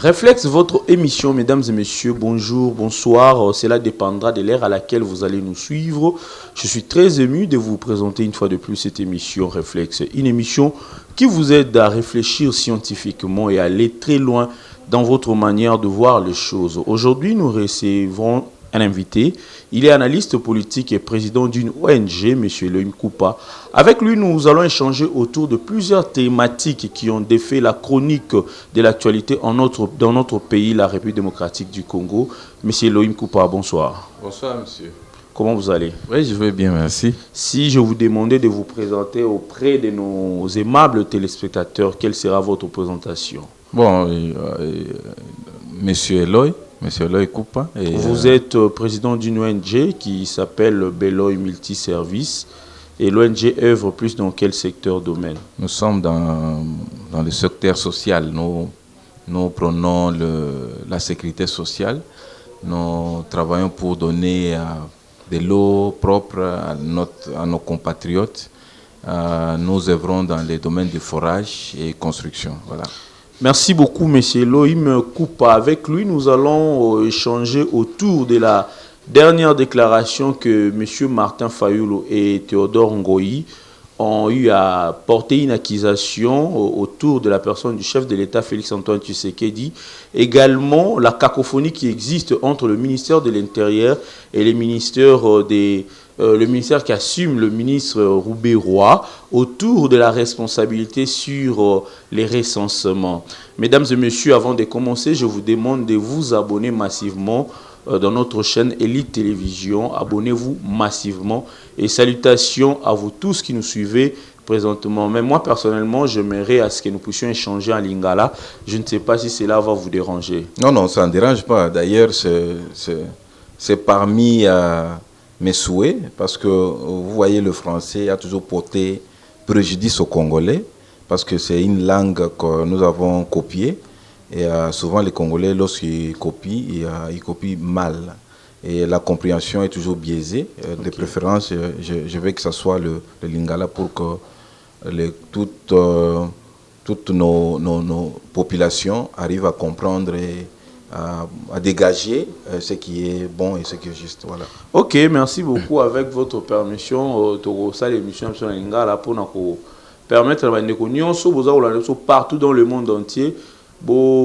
Réflexe, votre émission, mesdames et messieurs, bonjour, bonsoir. Cela dépendra de l'ère à laquelle vous allez nous suivre. Je suis très ému de vous présenter une fois de plus cette émission Réflexe. Une émission qui vous aide à réfléchir scientifiquement et à aller très loin dans votre manière de voir les choses. Aujourd'hui, nous recevons un invité. Il est analyste politique et président d'une ONG, M. Elohim Koupa. Avec lui, nous allons échanger autour de plusieurs thématiques qui ont défait la chronique de l'actualité dans notre pays, la République démocratique du Congo. M. Elohim Koupa, bonsoir. Bonsoir, monsieur. Comment vous allez? Oui, je vais bien, merci. Si je vous demandais de vous présenter auprès de nos aimables téléspectateurs, quelle sera votre présentation? Bon, monsieur Eloy Koupa. Vous êtes président d'une ONG qui s'appelle Beloy Multiservice. Et l'ONG œuvre plus dans quel secteur, domaine? Nous sommes dans le secteur social. Nous prenons la sécurité sociale. Nous travaillons pour donner de l'eau propre à nos compatriotes. Nous œuvrons dans les domaines du forage et construction. Voilà. Merci beaucoup, M. Elohim Koupa. Avec lui, nous allons échanger autour de la dernière déclaration que M. Martin Fayulu et Théodore Ngoyi ont eu à porter une accusation autour de la personne du chef de l'État, Félix-Antoine Tshisekedi. Également, la cacophonie qui existe entre le ministère de l'Intérieur et les ministères le ministère qui assume le ministre Roubé-Roy autour de la responsabilité sur les recensements. Mesdames et messieurs, avant de commencer, je vous demande de vous abonner massivement dans notre chaîne Elite Télévision. Abonnez-vous massivement et salutations à vous tous qui nous suivez présentement. Mais moi, personnellement, j'aimerais à ce que nous puissions échanger en lingala. Je ne sais pas si cela va vous déranger. Non, ça ne dérange pas. D'ailleurs, c'est parmi mes souhaits, parce que vous voyez, le français a toujours porté préjudice aux Congolais, parce que c'est une langue que nous avons copiée. Et souvent, les Congolais, lorsqu'ils copient, ils copient mal. Et la compréhension est toujours biaisée. Okay. De préférence, je veux que ce soit le lingala pour que toutes nos populations arrivent à comprendre et à dégager ce qui est bon et ce qui est juste. Voilà. Ok, merci beaucoup. Avec votre permission, l'émission sur lingala pour nous permettre de partout dans le monde entier.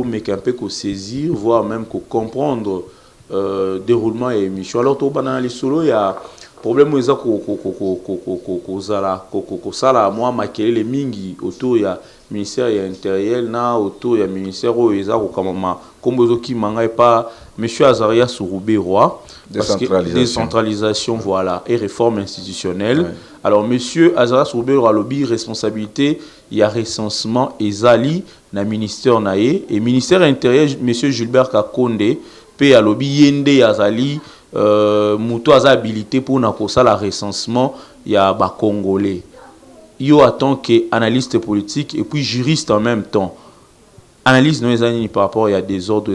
Mais qu'un peu saisir, voire même comprendre déroulement et émission. Alors, tout le solo, il y a problème où ça moi maquiller les mingi autour il y a ministère intérieur na autour il y a ministère où ils ont comme qui manga pas monsieur Azaria Roubé-Roy décentralisation voilà et réforme institutionnelle. Ouais. Alors monsieur Azaria Roubé-Roy lobby responsabilité il y a recensement ezali na ministère naé et ministère intérieur monsieur Gilbert Kakonde pe à lobby yende azali muto aza habilité pour na la recensement ya ba congolais yo en tant qu'analyste politique et puis juriste en même temps analyse nos années par rapport à des ordres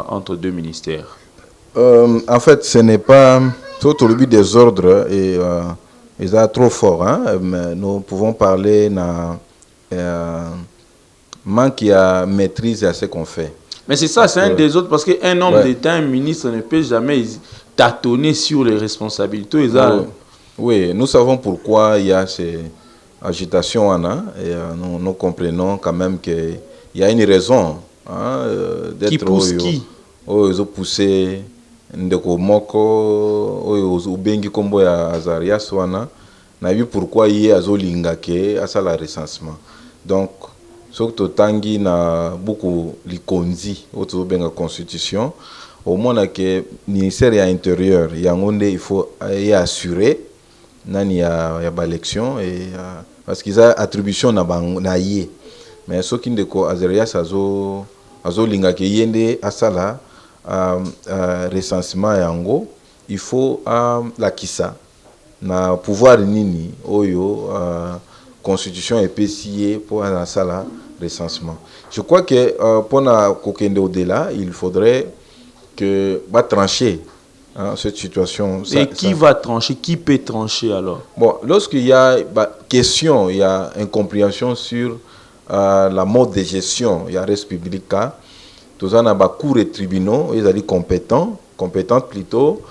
entre deux ministères. En fait, ce n'est pas tout au début des ordres et ils sont trop forts, hein? Mais nous pouvons parler d'un manque de maîtrise à ce qu'on fait. Mais c'est ça, c'est un des autres, parce qu'un homme d'État, un ministre ne peut jamais tâtonner sur les responsabilités. Oui, nous savons pourquoi il y a ces agitations, et nous comprenons quand même qu'il y a une raison d'être... Qui pousse qui? Ils ont poussé Ndeko Moko, ils ont bengi kombo ya Azaria Swana, n'a vu pourquoi il y a Zolingake à ça la recensement. Donc, surtout tangi na beaucoup likonzi autour de la constitution au moins que ministère de l'intérieur il faut y assurer nani ya élection et parce qu'ils a attribution na yé mais ce qui ndeko Azaria azo linga ke yende asala recensement yango il faut la kisa na pouvoir nini oyo constitution épicier pour la sala recensement. Je crois que pour kokende au-delà, il faudrait que va trancher cette situation. Et qui va trancher? Qui peut trancher alors? Bon, lorsqu'il y a question, il y a incompréhension sur la mode de gestion, il y a res publica, tous en a cours et tribunaux, ils ont compétentes plutôt,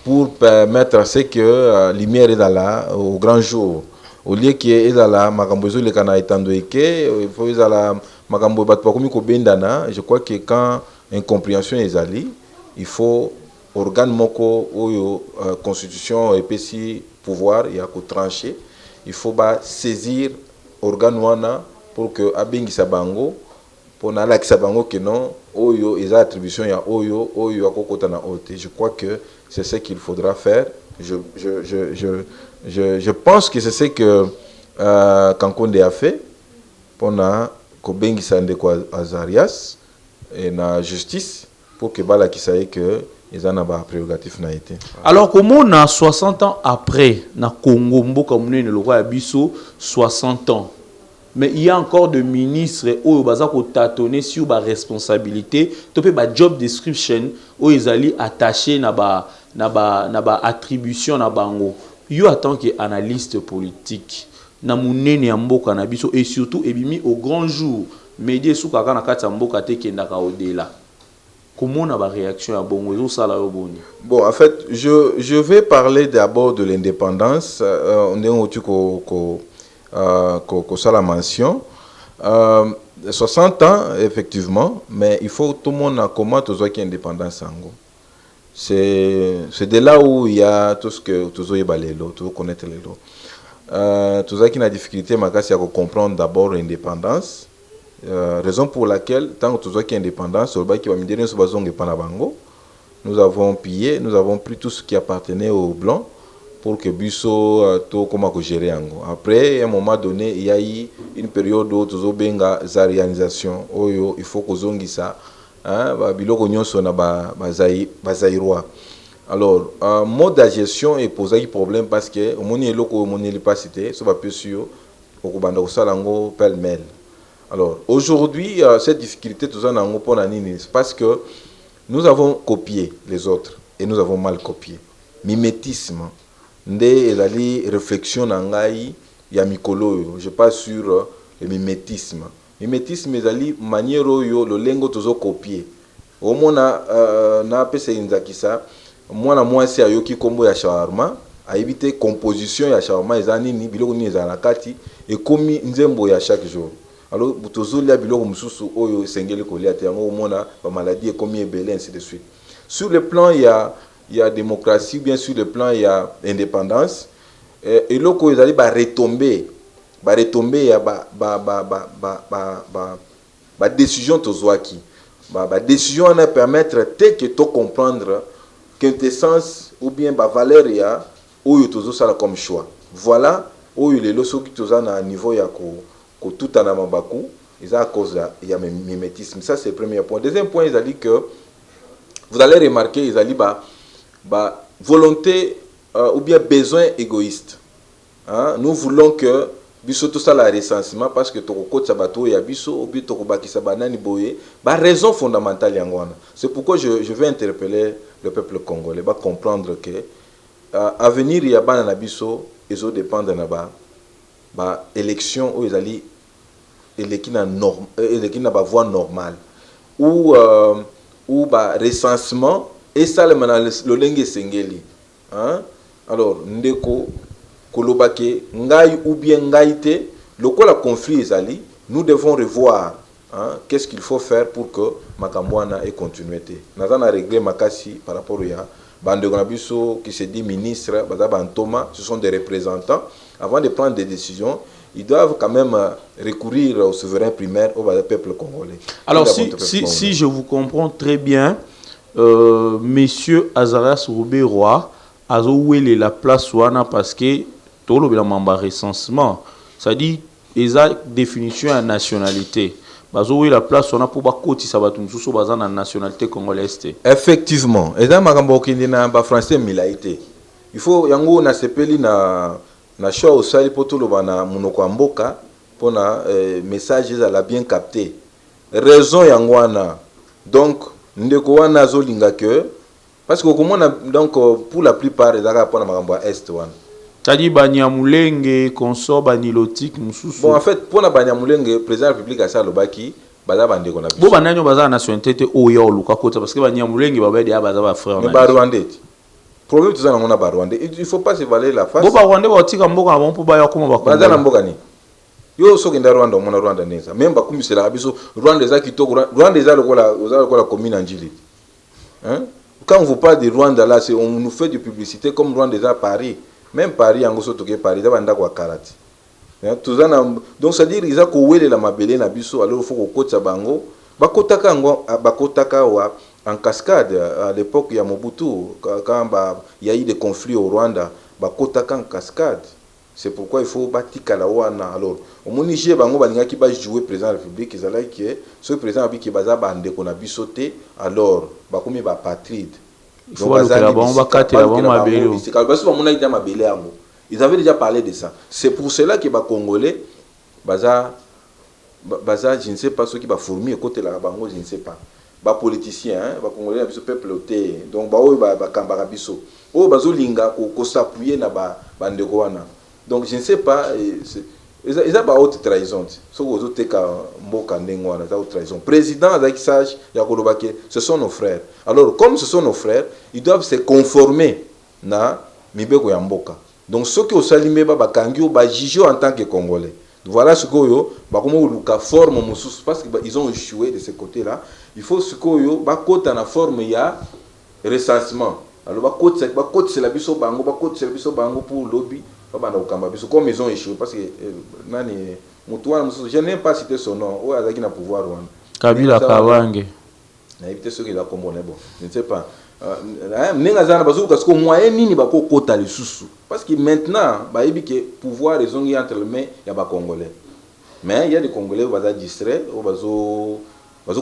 pour permettre à ce que lumière est là au grand jour. Au lieu qu'il y ait là makambozo le kana etando eke, il faut là makambo bat pas comme ko bendana. Je crois que quand incompréhension est allée, il faut organe moko ou constitution et PC pouvoir il y a ko trancher. Il faut ba saisir organe wana pour que abengi sabango pour na la kisabango que non oyo les attributions ya oyo akokota na ote. Je crois que c'est ce qu'il faudra faire. Je pense que c'est ce que Kankonde a fait pour na kobengi sande kwa Azarias et na justice pour que bala ki saye que ils en a ba prérogatif na été. Alors comment on a 60 ans après na Congo mboka munene le roi Abisso 60 ans. Mais il y a encore des ministres où ils ont tâtonné sur la responsabilité, la job description où ils allaient attacher na attribution na bango. Il y a tant qu'analyste politique na munene ya mboka na biso et surtout ebimi au grand jour médias sous kaka na kati mboka te kendaka au-delà. Comment on a la réaction à bongo ça la boni? Bon, en fait, je vais parler d'abord de l'indépendance. On est au ça la mention 60 ans effectivement, mais il faut tout le monde a comment tout ça qui est indépendance sango. C'est de là où il y a tout ce que tout ça est balélo, tout connaître les lots. Tout ça qui a difficulté ma casse à comprendre d'abord l'indépendance, raison pour laquelle tant que tout ça qui est indépendance sur le bas qui va me dire sur bazong et panabango, nous avons pillé, nous avons pris tout ce qui appartenait aux blancs pour que Bisso tout comment gérer ango. Après à un moment donné, il y a eu une période où tout benga zarianisation. Il faut que zongi ça, hein, biloko nyonso na bazairwa. Alors, mode de gestion est posé problème parce que moni eloko moni l'opacité, ça va plus sûr au banda osalango pêle-mêle. Alors, aujourd'hui, cette difficulté tout ça nango pour nani parce que nous avons copié les autres et nous avons mal copié. Mimétisme. Nde ezali réflexion na ngai ya mikolo je pas sur le mimétisme ezali manière oyo lo lengo tozo copier omona na pese inzakisa mwana mwasi ayoki kombo ya shawarma aibite composition ya shawarma ezani ni biloko ni ezala kati ekomi nzembo ya chaque jour. Alors tozo lia biloko mususu oyo esengeli kolia te yango omona ba maladie ekomi ebele ainsi de suite. Sur le plan il y a démocratie, bien sûr, le plan il y a indépendance. Et là, quand ils allaient retomber, il y a décision tozoaki. Décision à permettre que tu comprendre quintessence ou bien valeur il y a où il tozo ça comme choix. Voilà où il est là ceux qui tozo à niveau il y a tout en amabaku. Ils à cause il y a mimétisme. Ça c'est le premier point. Deuxième point, ils allaient que vous allez remarquer ils allaient volonté ou bien besoin égoïste. Hein? Nous voulons que biso tout ça la recensement parce que toko sabato ya biso ou bien toko bakisa banani boye raison fondamentale yangwana. C'est pourquoi je vais interpeller le peuple congolais ba comprendre que avenir ya bana na biso ezo dépendre na ba élection où ils allaient elekina voie normale ou recensement et ça le lolenge sengeli. Hein? Alors ndeko kolobake ngai ou bien ngaite lokola conflit ezali, nous devons revoir qu'est-ce qu'il faut faire pour que makambwana ait continuité. Nazana régler makasi par rapport à bande gonabiso qui se dit ministre bazabantoma, ce sont des représentants. Avant de prendre des décisions, ils doivent quand même recourir au souverain primaire, au peuple congolais. Alors si je vous comprends très bien, Monsieur Azarias Roubé-Roy a joué la place wana parce que tout le monde a recensement, c'est-à-dire ils ont définition à nationalité. Bazoui la place wana pour bakoti sabatum sous bazan na nationalité congolaise. Effectivement, et dans makambo kindina ba français milaité. Il faut yango na sepeli na choix au sali pour tout le bana munoko mboka pour na message à la bien capté. Raison yangwana. Donc ndeko wana zolinga que parce que comment donc pour la plupart les arabes pour na makambo est wana. C'est-à-dire Banyamulenge consort banilotique mususu. Bon en fait pour na Banyamulenge président de la République à Salobaki baza bande ko na Bo bananyo baza nationalité o ya oluka kota parce que banyamulenge babedi baza ba frère. Mais ba Rwandais. Problème tout ça na mona ba Rwandais. Il faut pas se valer la face. Bo ba Rwandais ba tika mboka bon pour ba ya kuma ba ko. Baza na mboka ni. Yo so kenda Rwanda mona Rwanda neza. Même ba kumisela biso Rwanda za kitoko Rwanda za lokola commune Anjili. Hein? Quand on vous parle de Rwanda là, on nous fait de publicité comme Rwanda à Paris. Même Paris en goso toke Paris da banda kwa karate. Donc ça dire ils a kowele la mabele na biso alors il faut ko kotsa bango bakotaka en cascade à l'époque ya Mobutu quand il y a eu des conflits au Rwanda bakotaka en cascade. C'est pourquoi il faut batika la wana alors au Niger bango balinga ki ba jouer président de la République ils allaient que ce président bi ki baza bande ko na bisoté alors bakomi ba patride. Il faut la bon bakati la bon mabele. C'est quand baso mona ida mabele yango. Ils avaient déjà parlé de ça. C'est pour cela que les Congolais, baza, je ne sais pas ceux qui va fourmir côté la bango, je ne sais pas. Ba politiciens, ba Congolais, ba peuple oté. Donc ba o ba kambara biso. O bazo linga ko s'appuyer na ba bandeko wana. Donc je ne sais pas. Ils ont ba haute trahison. Ce que vous êtes mboka ndengo wana, ça haute trahison. Président avec sage, yakolobake, ce sont nos frères. Alors comme ce sont nos frères, ils doivent se conformer na mibeko ya mboka. Donc ceux qui ont salimé bakangi ou jugé en tant que Congolais. Voilà ce que yo bakomo luka forme mususu parce qu'ils ont échoué de ce côté-là. Il faut ce que yo bakota na forme ya recensement. Alors bakota c'est la biso bango pour lobby bana ukamba biso comme ils ont échoué parce que nani mutu wana mususu je n'ai pas cité son nom ou azaki na pouvoir wana. Kabila Kabange. Na éviter ceux qui la comprennent bon. Je ne sais pas. Nengazana bazuka ce moyen nini bako kota le susu parce que maintenant ba yebi que pouvoir ils ont entre les mains ya ba congolais mais il y a des congolais baza distrait ou bazo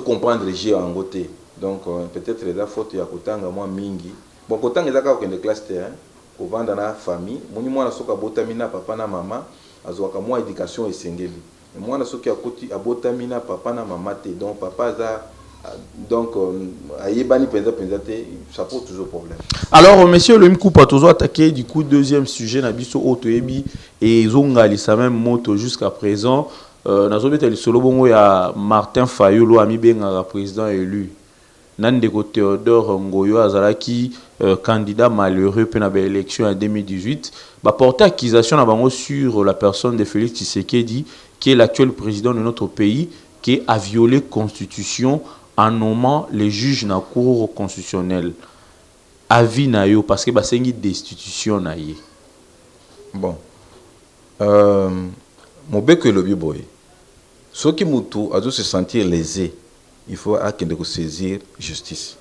comprendre les jeux en côté donc peut-être la faute ya kotanga moi mingi bon kotanga ezaka ko de classe terrain ko vanda na famille moni mwana soka botamina papa na mama azwaka moi éducation esengeli mwana soki akoti abotamina papa na mama te donc papa za donc ça pose toujours problème. Alors monsieur le Mkoupa toujours attaqué du coup deuxième sujet nabiso otoyebi et zongali sa même moto jusqu'à présent nazobeta le solo bongo ya Martin Fayulu ami benga président élu Nandeko Théodore Ngoyo azalaki candidat malheureux pour la élection en 2018 ba porter accusation na bango sur la personne de Félix Tshisekedi qui est l'actuel président de notre pays qui a violé constitution en nommant les juges na cour constitutionnelle. Avis na yo parce que basengi destitution na ye. Bon. Mobeko lobi boy. Ce qui mutu a dû se sentir lésé, il faut akende ko saisir justice.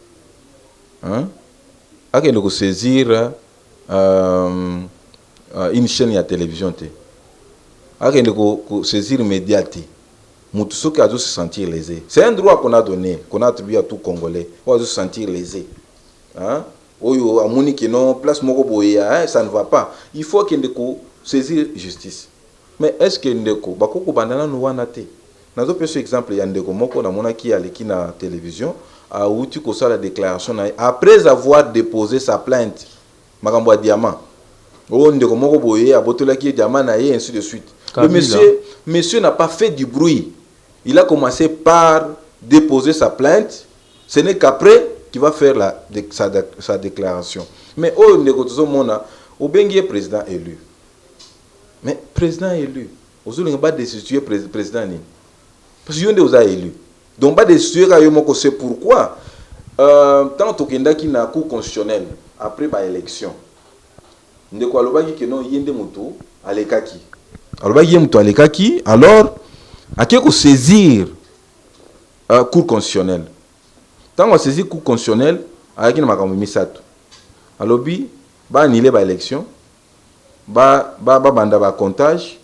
Hein? Akende ko saisir une chaîne ya télévision te. Akende ko saisir médiate. Ceux qui a dû se sentir lésé. C'est un droit qu'on a donné, qu'on a attribué à tout Congolais. On a dû se sentir lésé. Hein? Oyo amoni que non, place moko boya, ça ne va pas. Il faut qu'il ndeko saisir justice. Mais est-ce que ndeko bakoko bandana no wana te? Nazo pese exemple ya ndeko moko na mona ki aleki na télévision a outi ko la déclaration après avoir déposé sa plainte makambo ya diamant. O ndeko moko boye abotola ki diamant na ye ainsi de suite. Le monsieur n'a pas fait du bruit. Il a commencé par déposer sa plainte. Ce n'est qu'après qu'il va faire sa déclaration. Mais au négociation mona, au bengi président élu. Mais président élu, aux autres pas destituer président ni. Parce que vous avez élu. Donc pas destituer Kayomoko, c'est pourquoi tant que qui na cour constitutionnelle après ba élection. Ndeko alobaki que non yende mutu alekaki. Alobaki mutu alekaki alors à qui saisir cour constitutionnelle. Tant qu'on saisit cour constitutionnelle, avec une makambo misato. Alobi ba annuler ba élection, ba banda ba comptage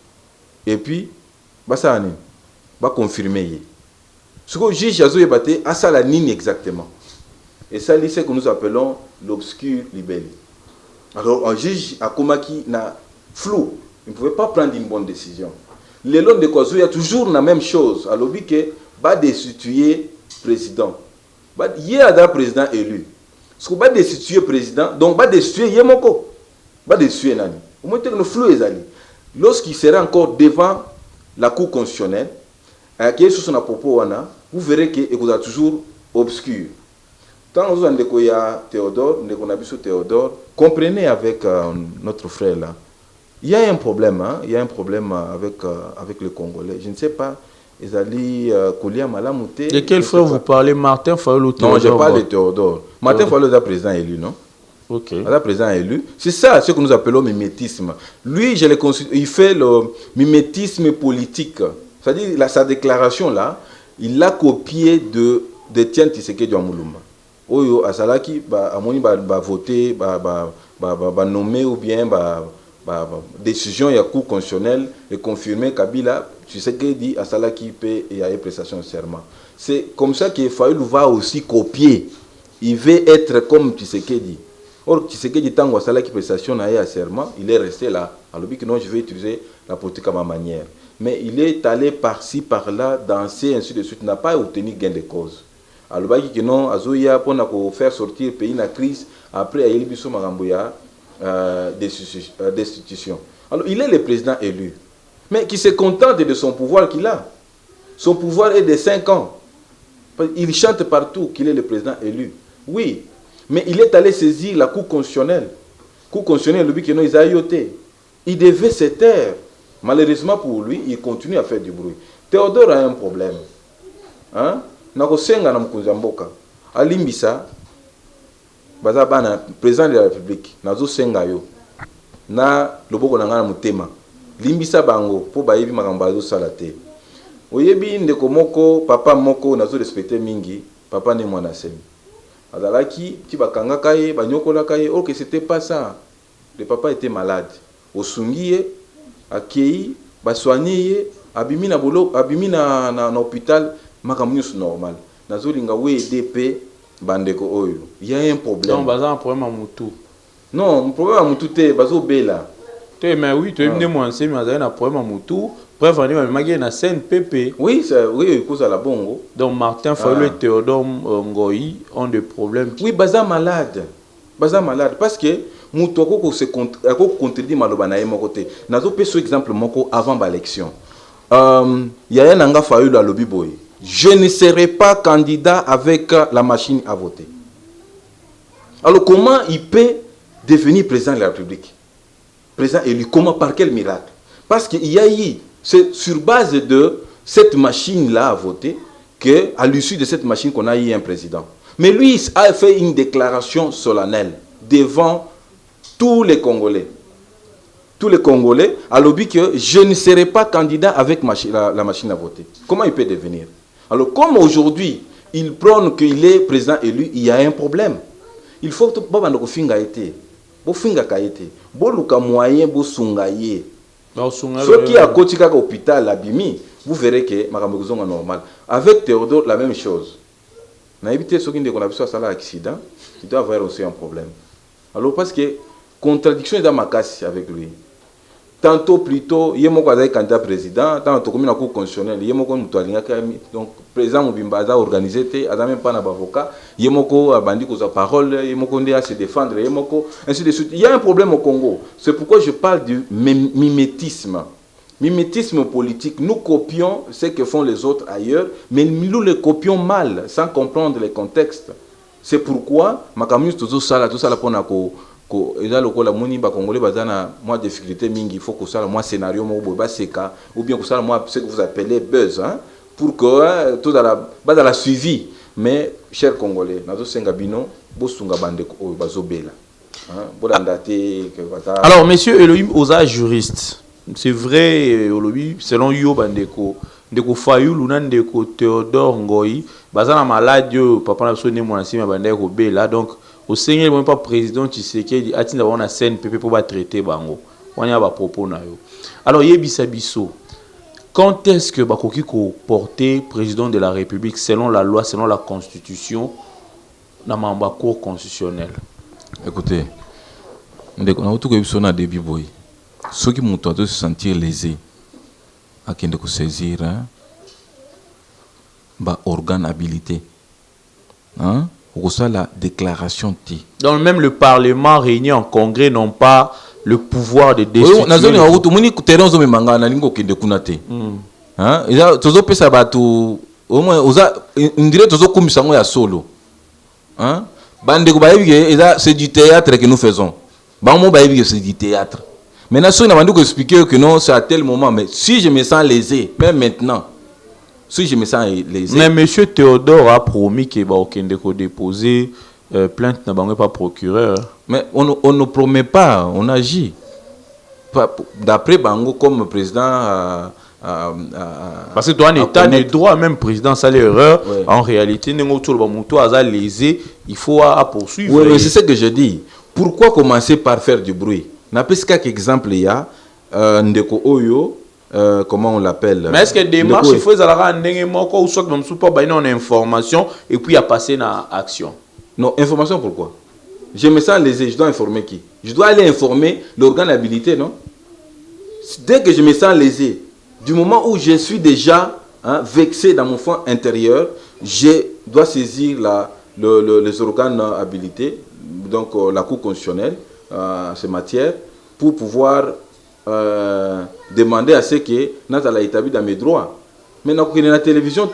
et puis ba ça ni ba confirmer. Ce que le juge a débattu à ça la ligne exactement. Et ça c'est ce que nous appelons l'obscur libellé. Alors un juge a comaki na flou, il ne pouvait pas prendre une bonne décision. Les lois de Kwazu, il y a toujours la même chose. À l'objet que va destituer président. Il y a un président élu. Ce qu'on va destituer président, donc va destituer Yemoko. Va destituer Nani. Au moins, le flou est allé. Lorsqu'il sera encore devant la cour constitutionnelle, qui est sur son propos, vous verrez que vous êtes toujours obscur. Tant que vous avez Théodore, Théodore, comprenez avec notre frère là. Il y a un problème, hein? Il y a un problème avec le Congolais. Je ne sais pas. De quel frère vous parlez, Martin Fayulu ou Théodore? Non, je parle de Théodore. Martin Fayulu est président élu, non? Ok. Il est président élu. C'est ça ce que nous appelons mimétisme. Lui, il fait le mimétisme politique. C'est-à-dire, sa déclaration là, il l'a copié de Etienne Tshisekedi Mulumba. Oyo asalaki amoni ba voter ba nommer ou bien décision ya cour constitutionnelle et confirmer Kabila Tshisekedi asalaki pe et a prestation de serment. C'est comme ça que Fayulu va aussi copier. Il veut être comme Tshisekedi. Or Tshisekedi tango asalaki prestation na ya serment, il est resté là. Alors que non, je vais utiliser la politique à ma manière. Mais il est allé par-ci par-là danser ainsi de suite, n'a pas obtenu gain de cause. Alors que non, azoya pour faire sortir le pays na crise après il biso maramboya destitution. Alors il est le président élu, mais qui se contente de son pouvoir qu'il a. Son pouvoir est de 5 ans. Il chante partout qu'il est le président élu. Oui, mais il est allé saisir la Cour constitutionnelle. Cour constitutionnelle, le but que non, ils a yoté. Il devait se taire. Malheureusement pour lui, il continue à faire du bruit. Théodore a un problème. Hein? Nakosenga na mkunza mboka alimbisa baza bana président de la République nazo senga yo na loboko na ngana mutema limbisa bango po bayebi makambo azo sala te oyebi ndeko moko papa moko nazo respecter mingi papa ne mwana semi azalaki ti bakanga kaye banyokola kaye or que c'était pas ça. Le papa était malade osungiye akei baswaniye abimi na bolo abimi na hôpital makamunus normal nazolinga we DP bandeko oyo il y a un problème. Donc baza un problème à mutu. Non, un problème à mutu te bazo bela. Te mais oui, tu es moi c'est mais un problème à mutu. Bref, on est magé na scène PP. Oui, ça oui cause à la bongo. Donc Martin Fayulu et Théodore Ngoyi ont des problèmes. Oui, baza malade. Baza malade parce que mutu ko se contredit maloba na yemo côté. Nazo pe so exemple moko avant l'élection. Yaya nanga Fayulu à lobi boy. Je ne serai pas candidat avec la machine à voter. Alors comment il peut devenir président de la République? Président élu, comment, par quel miracle? Parce qu'il y a eu, c'est sur base de cette machine-là à voter, qu'à l'issue de cette machine qu'on a eu un président. Mais lui, il a fait une déclaration solennelle devant tous les Congolais. Tous les Congolais, à l'objet que je ne serai pas candidat avec la machine à voter. Comment il peut devenir? Alors, comme aujourd'hui, il prône qu'il est président élu, il y a un problème. Il faut que vous finga été. Vous finga été. Vous luka moyen vous sungaye. Ce qui a côté à l'hôpital, l'abimi, vous verrez que makambo est normal. Avec Théodore, la même chose. On a évité ce qui est qu'on a vu ça l'accident, il doit avoir aussi un problème. Alors, parce que contradiction est dans ma casse avec lui. Tantôt plutôt, il y a un candidat président, tantôt comme une cour constitutionnelle, il y a un donc président Mobimba a organisé, il n'y a même pas d'avocat, il y a un bandit qui a parole, il y a un à se défendre, ainsi de suite. Il y a un problème au Congo. C'est pourquoi je parle du mimétisme. Mimétisme politique. Nous copions ce que font les autres ailleurs, mais nous le copions mal, sans comprendre les contextes. C'est pourquoi, tout ça pour et là le moni ba congolais bazana moi difficulté mingi il faut que ça moi scénario mo boba seka ou bien que ça moi ce que vous appelez buzz hein pour que tout dans la suivi mais chers congolais nazo senga bino bosunga bande ko bazobela hein bodandate que bata. Alors monsieur Elohim Oza juriste c'est vrai Elohim selon yo bandeko ndeko Fayulu na ndeko Théodore Ngoyi bazana malade papa na so ne mwana sima bandeko bela donc au Seigneur même pas président Tshisekedi a tinda wana scène PP pour ba traiter bango wana ba propos na yo. Alors yebisa biso quand est-ce que bakoki ko porter président de la République selon la loi selon la constitution na mamba cour constitutionnelle? Écoutez ndeko na utuko biso na début boy ceux qui montent à se sentir lésés à qui de saisir hein ba organe habilité hein pour ça la déclaration T. Donc même le Parlement réuni en congrès n'ont pas le pouvoir de destituer. Oui, nazoni auto moni terrain zo memanga na lingo kende kunate. Hein? Eza tozo pesa batu au moins on dirait toujours comme ça ya solo hein bande ko c'est du théâtre que nous faisons c'est du théâtre. Maintenant si on a dû expliquer que non c'est à tel moment, mais si je me sens lésé même maintenant, si je me sens lésé, mais monsieur Théodore a promis qu'il va déposer plainte n'a pas procureur. Mais on ne promet pas, on agit. D'après Bango, comme président parce que dans un état de droit, même président, ça l'erreur. Ouais. En réalité, il faut poursuivre. Oui, c'est ce que je dis. Pourquoi commencer par faire du bruit? N'a pas quelques exemples, il y a Ndeko Oyo, comment on l'appelle? Mais est-ce que des démarches, il faut une information et puis à passer à l'action? Non, information pourquoi? Je me sens lésé, je dois informer qui? Je dois aller informer l'organe habilité, non? Dès que je me sens lésé, du moment où je suis déjà vexé dans mon fond intérieur, je dois saisir les organes habilités, donc la Cour constitutionnelle, ces matières, pour pouvoir demander à ce que nous établi dans mes droits. Mais nous avons la télévision,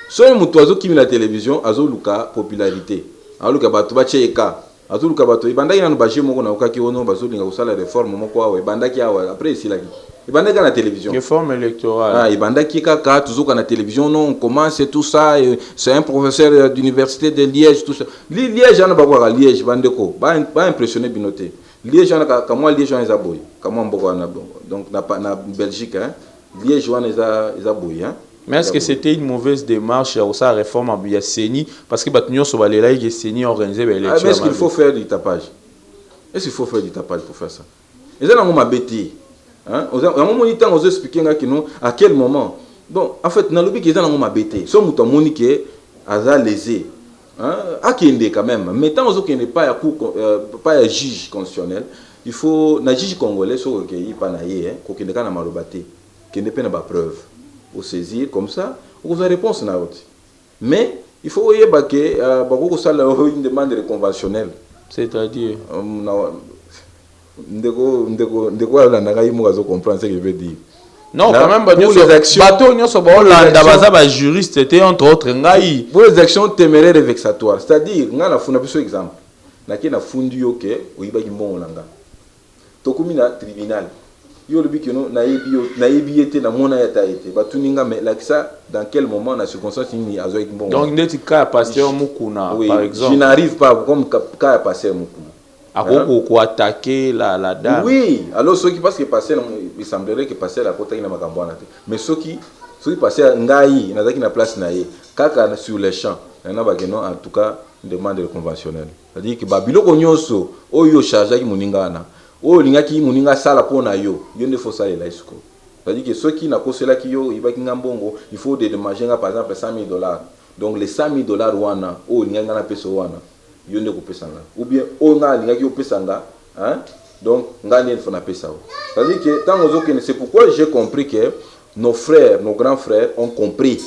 seul mon oiseau qui met la télévision, a la popularité. Aluka batu bacheka atuluka batu ibanda ina nubaje moko na ukaki ono bazolinga kusala réforme moko awe ibanda ki awe après isilaki ibanda na télévision réforme électorale ibanda ki kaka tuzuka na télévision non on commence tout ça c'est un professeur d'université de Liège tout ça Liège ana bakwa Liège bandeko ba impressionné binoté Liège ana ka moi Liège ana zaboy kama mboko na donc na Belgique hein Liège ana za boy hein. Mais est-ce que c'était une mauvaise démarche à sa réforme à Biaseni parce que Batunion Sobalela et Seni organisé l'élection? Mais est-ce qu'il faut faire du tapage? Est-ce qu'il faut faire du tapage pour faire ça? Et ça, on m'a bêté. À un moment, on a expliqué à quel moment. Donc, en fait, dans le but, on m'a bêté. Si on a moniqué, à lésé. À qui est quand même. Mais tant qu'on n'est pas un juge constitutionnel, il faut un juge congolais sur qu'il n'y ait pas qu'il n'y ait pas qu'il n'y ait pas de preuve. Au saisir comme ça, vous avez réponse na autre. Mais il faut y que ça une demande conventionnelle. C'est-à-dire ndeko la nagayi mo comprendre ce que je veux dire. Non, quand même pour les actions bateau nyoso ba Hollanda baza ba juriste était entre autres ngai pour les actions téméraires et vexatoires, c'est-à-dire ngana funa biso exemple. Na ki na fundi yoke oyiba kimbongo langa. Tokumi na tribunal. Yo le biki no na yebi na mona ya taité batuninga mais là ça dans quel moment na circonstance ni azo kimbongo. Donc ndeti ka pasteur Mukuna par exemple. Je n'arrive pas comme ka pasteur Mukuna. Pour attaquer la dame. Oui, alors ceux qui parce que passer il semblerait que passer la côté na makambo na te. Mais ceux qui passer ngai na zaki na place na ye kaka sur les champs na ba que non en tout cas demande conventionnelle. C'est-à-dire que babiloko nyonso oyo charge ki muninga na oh lingaki muninga sala pona yo ne faut ça là isko. C'est-à-dire que ceux qui n'a pas cela qui yo ibaki ngambongo il faut dédommager par exemple $100,000. Donc les $100,000 wana oh linganga na peso wana yo ne ko pesanga ou bien oh nga lingaki yo pesanga hein donc ngani faut na pesa. C'est-à-dire que tant aux c'est pourquoi j'ai compris que nos frères nos grands frères ont compris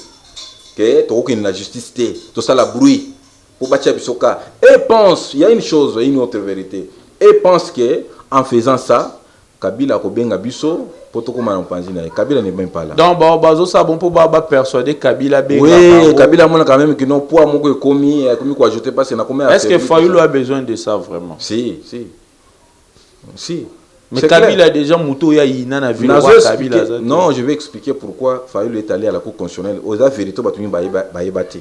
que to la justice tout ça la bruit pour bâtir bisoka et pense il y a une chose une autre vérité et pense que en faisant ça, Kabila Kobenga Biso, Potokoma Mpanzina, Kabila n'est même pas là. Donc, bazo ça bon pour persuader Kabila Benga. Oui, Kabila mon quand même que non poids mon commis quoi ajouter pas c'est na combien. Est-ce que Fayulu a besoin de ça vraiment? Si. Mais Kabila a déjà Mouto ya ina na ville Kabila. Non, je vais expliquer pourquoi Fayulu est allé à la Cour constitutionnelle. Aux vérité batumi baïbati.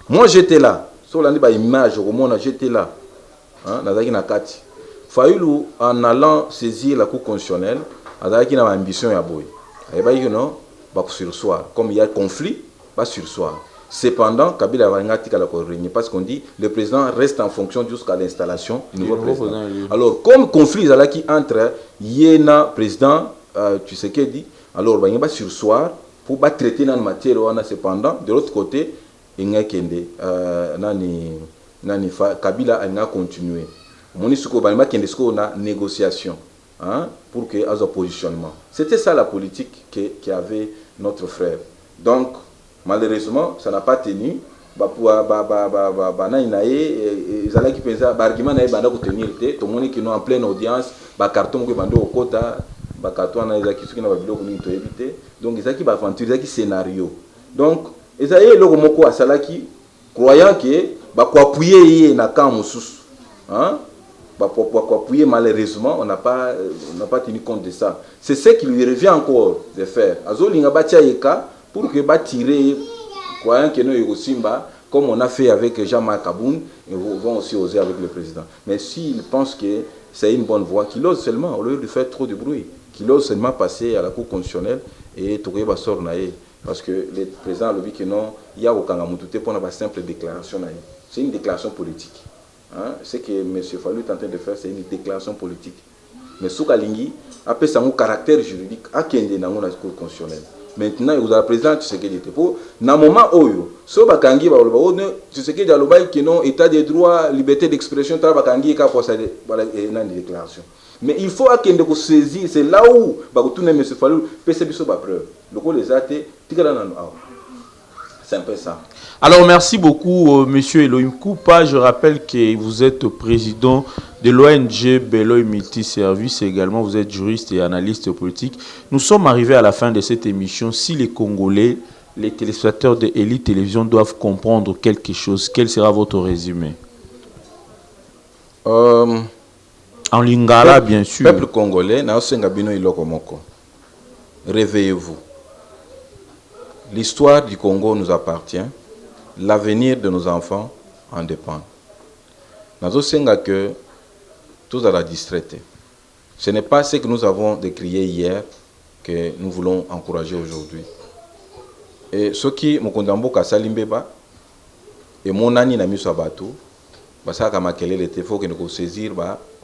Moi j'étais là. Sur l'année ba image au monde j'étais là. Hein, nazaki na kati. Fayulu, en allant saisir la Cour constitutionnelle, a une ambition à boy. Il y a sursoir. Comme il y a conflit, pas sursoir. Cependant, Kabila va régner parce qu'on dit le président reste en fonction jusqu'à l'installation du nouveau président. Alors, comme conflit qui entre Yéna, président, tu sais qu'il dit, alors il y a sursoir pour traiter dans la matière. Cependant, de l'autre côté, il y a Kabila a continué. Monisco Balma qui na négociation pour que à positionnement. C'était ça la politique qui avait notre frère. Donc malheureusement ça n'a pas tenu. Ils allaient qui pensaient argument na banda ko tenir te tout monde qui nous en pleine audience ba carton ko bando au quota ba carton na ezaki soki na ba biloko ni to éviter. Donc ezaki ba aventure ezaki scénario. Donc Et ça y est, le moko asalaki, croyant que bah quoi appuyer na camp moussous, hein, bah pour appuyer malheureusement on n'a pas tenu compte de ça. C'est ce qui lui revient encore de faire. Azolinga batia yeka pour que ba tirer, croyant que nous Yosimba, comme on a fait avec Jean-Marc Kaboun, ils vont aussi oser avec le président. Mais s'il pense que c'est une bonne voie, qu'il ose seulement, au lieu de faire trop de bruit, qu'il ose seulement passer à la Cour constitutionnelle et trouver ba sort naé. Parce que le président a dit que non, il y a aucun amoutouté pour une simple déclaration. C'est une déclaration politique. Hein? Ce que M. Fayulu est en train de faire, c'est une déclaration politique. Mais Soukalingi a fait son caractère juridique à Kende dans la Cour constitutionnelle. Maintenant, vous avez le président Tshisekedi Tepo. Dans le moment où, si vous avez Tshisekedi Alobaï qui non état des droits, liberté d'expression, vous avez une déclaration. Mais il faut qu'il se saisir, c'est là où M. Fayulu peut se faire preuve. C'est un peu ça. Alors, merci beaucoup, Monsieur Elohim Koupa. Je rappelle que vous êtes président de l'ONG Beloy Multiservice. Également, vous êtes juriste et analyste politique. Nous sommes arrivés à la fin de cette émission. Si les Congolais, les téléspectateurs de Elite Télévision doivent comprendre quelque chose, quel sera votre résumé? En lingala, bien sûr. Peuple congolais, réveillez-vous. L'histoire du Congo nous appartient. L'avenir de nos enfants en dépend. Nous avons que tous à la distraite. Ce n'est pas ce que nous avons décrié hier que nous voulons encourager aujourd'hui. Et ce qui me condamne à Salimbeba et mon ami n'a mis sur bateau, ça a marqué les faut que nous saisir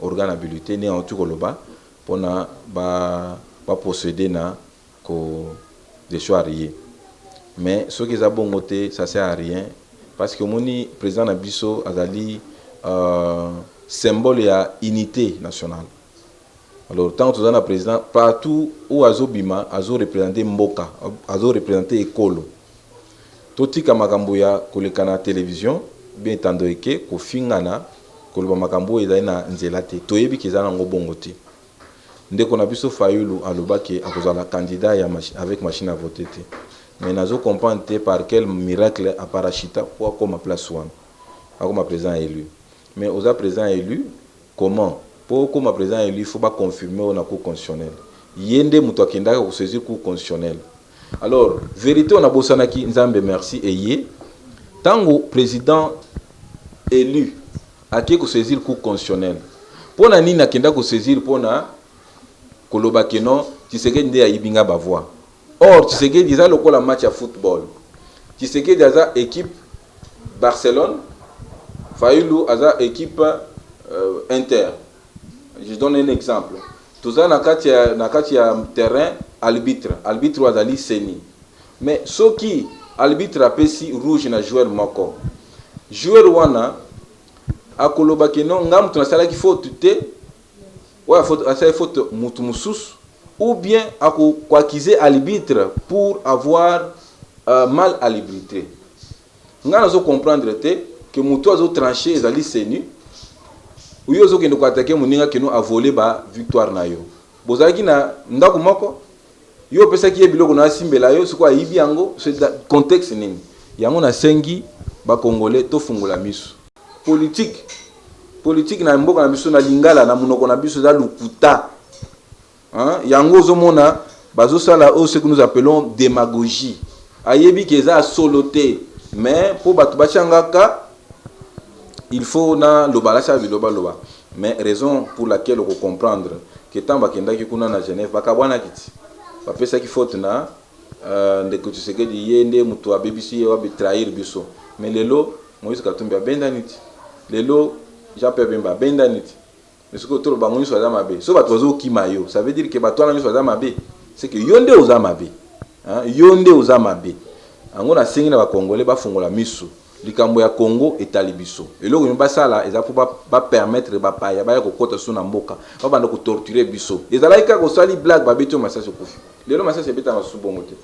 l'organabilité né en tout cas pour na procéder na des choix riés. Mais ce qui est bon côté, ça sert à rien parce que mon président Nabiso a dit symbole et unité nationale. Alors tant que nous avons un président partout où Azobima Azo représenté Mboka, Azo représenté Ekolo. Toti kamakambo ya kolekana télévision bien tando eke ko fingana ko ba makambo ezali na nzela te toyebi kezana ngo bongo te. Ndeko na biso Fayulu alobaki akozala candidat ya avec machine à voter te. Mais nazo comprendre par quel miracle à Parachita pour comme place one. Comme président élu. Mais aux président élu comment pour comme président élu il faut pas confirmer au cour constitutionnelle. Yende muto akenda ko saisir cour constitutionnelle. Alors vérité on a bosanaki nzambe merci et yé tango président élu a qui ko saisir cour constitutionnelle. Pour na nini akenda ko saisir pour na koloba keno Tshisekedi nde ayibinga ba voix. Or, Tshisekedi a le match à football. Tshisekedi a équipe Barcelone, Fayulu a équipe Inter. Je donne un exemple. Tout ça, na terrain, arbitre Azali Seni. Mais ce qui arbitre a pesi rouge na joueur moko. Joueur wana a koloba keno ngam tunasala ki faute te. Ouais, faute mutu mususu. Ou bien à accuser à l'arbitre pour avoir mal à l'arbitré. Nous allons comprendre que nous avons tranché les alliés sénus. Ou nous avons attaqué nous a volé la victoire. Vous avez dit que nous avons yo pesa ki biloko na simbela yo siko ayibi yango c'est contexte nini yango na sengi ba congolais to fungola misu politique na mboka na biso na lingala na munoko na biso za lukuta. Hein? Yango zomona bazo sala o ce que nous appelons démagogie. Ayebi keza soloté mais pour batu bachangaka il faut na lobala sa biloba loba. Mais raison pour laquelle on comprendre que tant bakenda ki kuna na Genève bakabwana kiti. Ba pesa ki faute na ndeko Tshisekedi yende mutu abebisi wa betrahir biso. Mais lelo Moïse Katumbi abenda niti. Lelo Jean-Pierre Bemba benda niti. Mais ce que tout le monde soit mabe. So batozo kimayo, ça veut dire que batwana soit mabe. C'est que yonde oza mabe. Hein, yonde oza mabe. Ango na sengi na ba congolais ba fungola misu. Likambo ya Congo etali biso. Et loko nyomba sala eza pour ba permettre ba paya ba ya kokota so na mboka. Ba banda ko torturer biso. Ezalaika ko sali blague ba beto masasi kofi. Lelo masasi beta masu bongote.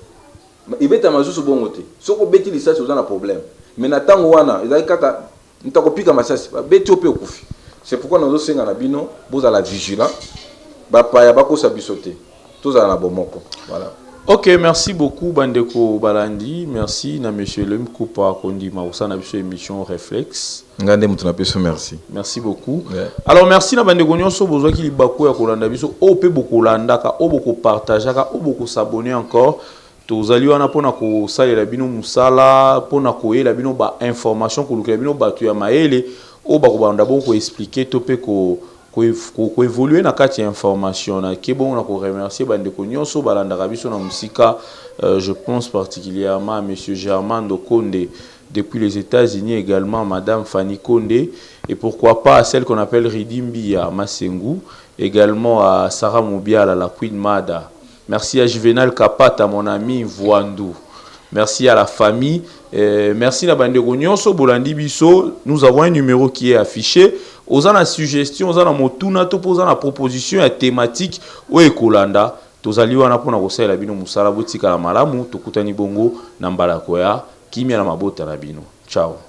Ibeta masu bongote. Soko beti lisasi oza na problème. Mais na tango wana ezalaika ta ntakopika masasi ba beti ope kofi. C'est pourquoi nous avons na bino, vous à la vigilant, bapaya bako sabisote, tous à la bomoko. Voilà. Ok, merci beaucoup Bandeko Balandi, merci na monsieur Lem Koupa Kondi Maoussa na biso émission Réflexe. Ngande mutuna peso merci. Merci beaucoup. Yeah. Alors merci na Bandeko nyonso bozwa ki libako ya kolanda biso o pe bokolanda ka o boko partager ka o boko s'abonner encore. Tozali wana pona ko salela bino musala pona ko yela bino ba information ko lukela bino batu ya maele o bako banda boko expliquer to pe ko évoluer na kati information na ke bon na ko remercier bandeko nyonso balanda biso na musika. Je pense particulièrement à monsieur Germain Dokonde depuis les États-Unis, également madame Fanny Konde et pourquoi pas à celle qu'on appelle Ridimbi à Masengu, également à Sarah Moubiala, la Queen Mada. Merci à Juvenal Kapata, mon ami Voandou. Merci à la famille. Merci à Bandeko Nyonso Bolandi Biso. Nous avons un numéro qui est affiché. Aux en suggestion, aux en motuna, aux en proposition et thématique ou ekolanda. Tozali wana pona kosa la bino musala botika la malamu tokutani bongo na mbala koya kimia na mabota na bino. Ciao.